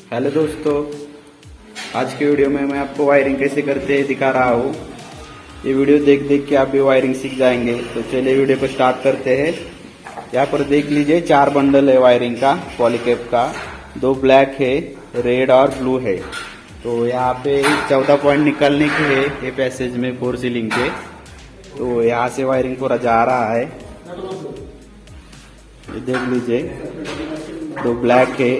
Hello दोस्तों, आज की वीडियो में मैं आपको वायरिंग कैसे करते हैं दिखा रहा हूँ। ये वीडियो देख देख के आप भी वायरिंग सीख जाएंगे। तो चलिए वीडियो को स्टार्ट करते हैं। यहाँ पर देख लीजिए 4 बंडल है वायरिंग का, पॉलीकैप का। 2 ब्लैक है, रेड और ब्लू है। तो यहाँ पे 14 पॉइंट निकालने के है ये पैसेज में 4 सीलिंग के। तो यहाँ से वायरिंग पूरा जा रहा है, ये देख लीजिए। 2 ब्लैक है,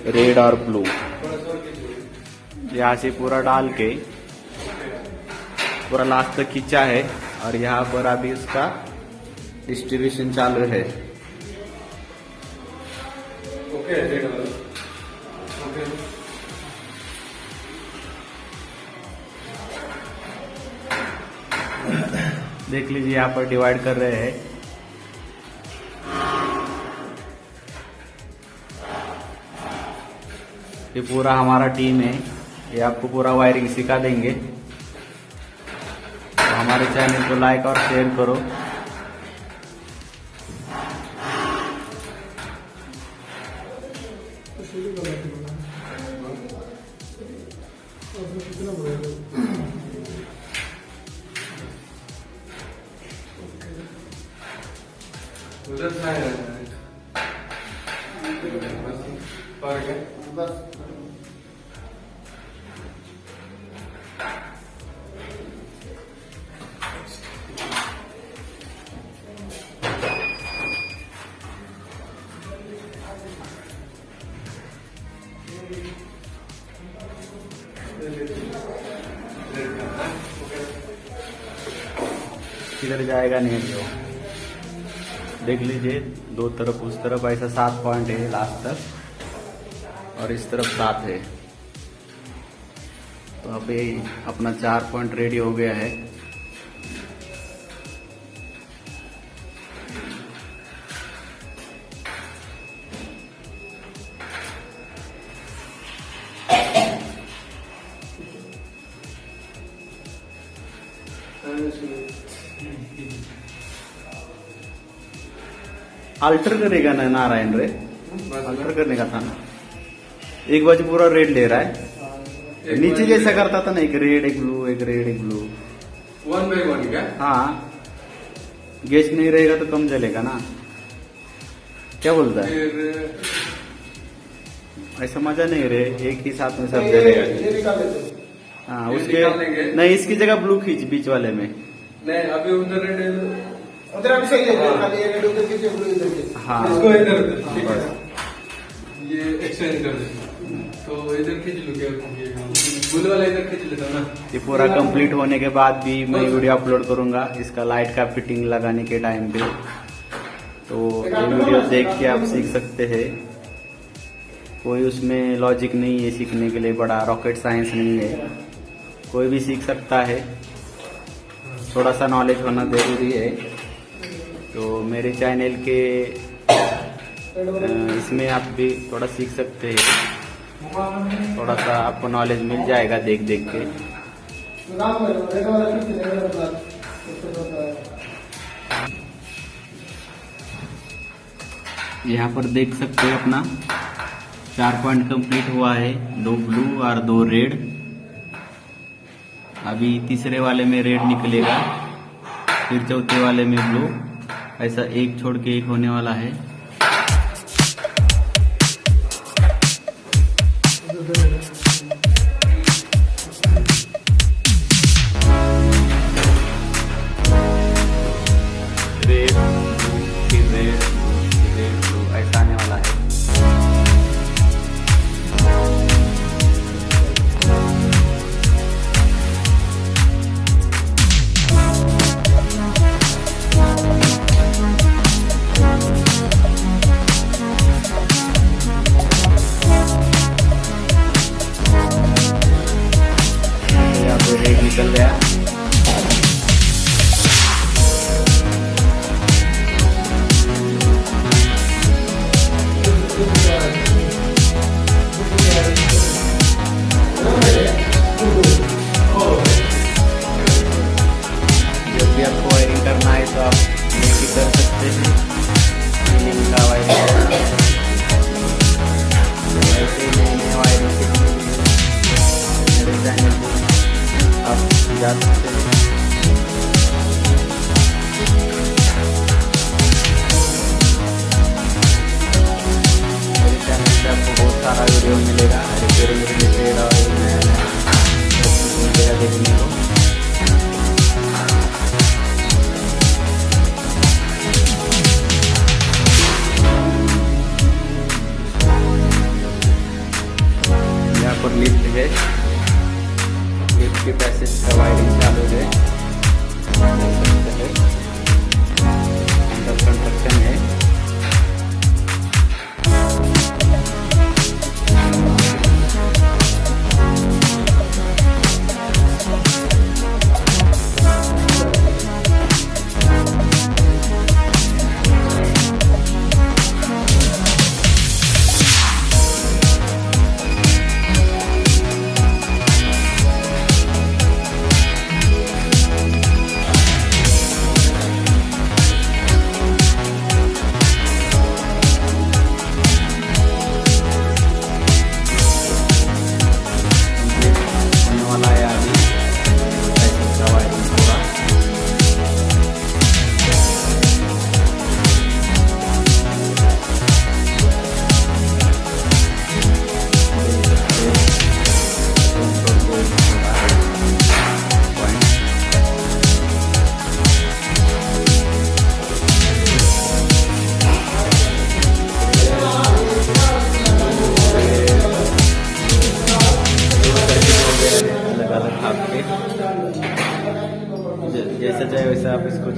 रेड और ब्लू। यहाँ से पूरा डाल के पूरा लास्ट तक खींचा है और यहाँ पर अभी उसका डिस्ट्रीब्यूशन चालू है। देख लीजिए यहाँ पर डिवाइड कर रहे हैं। ये पूरा हमारा टीम है, ये आपको पूरा वायरिंग सिखा देंगे। तो हमारे चैनल को लाइक और शेयर करो। किधर जाएगा नहीं जो, देख लीजिए। 2 तरफ उस तरफ ऐसा 7 पॉइंट है लास्ट तक और इस तरफ 7 है। तो अभी अपना 4 पॉइंट रेडी हो गया है। अल्टर करेगा ना नारायण रे, अल्टर करने का था ना। एक बाजू पूरा रेड ले रहा है, नीचे जैसा करता था ना, एक रेड एक ब्लू, एक रेड एक ब्लू। 1 by 1 क्या? हाँ, गैस नहीं रहेगा तो कम जलेगा ना। क्या बोलता है? ऐसा मजा नहीं रे, एक ही साथ में सब जलेगा। हाँ, उसके नहीं, इसकी जगह ब्लू खींच बीच वाले में। नहीं, अभी उधर रेड उधर अभी सही है, खाली ये रेड उधर के ब्लू इधर के। हाँ, इसको इधर ये एक्सटेंड कर दे तो इधर खींच लो। क्या ब्लू वाला इधर खींच लेता ना। ये पूरा कंप्लीट होने के बाद भी मैं वीडियो अपलोड करूंगा इसका लाइट का फिटिंग लगाने के टाइम पे। तो ये वीडियो देख के आप सीख सकते हैं। कोई उसमें लॉजिक नहीं है सीखने के लिए, बड़ा रॉकेट साइंस नहीं है, कोई भी सीख सकता है। थोड़ा सा नॉलेज होना जरूरी है। तो मेरे चैनल के इसमें आप भी थोड़ा सीख सकते हैं। थोड़ा सा आपको नॉलेज मिल जाएगा देख देख के। यहाँ पर देख सकते हैं अपना 4 पॉइंट कंप्लीट हुआ है। 2 ब्लू और 2 रेड। अभी तीसरे वाले में रेड निकलेगा, फिर चौथे वाले में ब्लू। ऐसा एक छोड़ के एक होने वाला है। रेड ब्लू, फिर रेड ब्लू, ऐसा आने वाला है।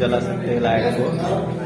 जला सकते हैं लाइट को।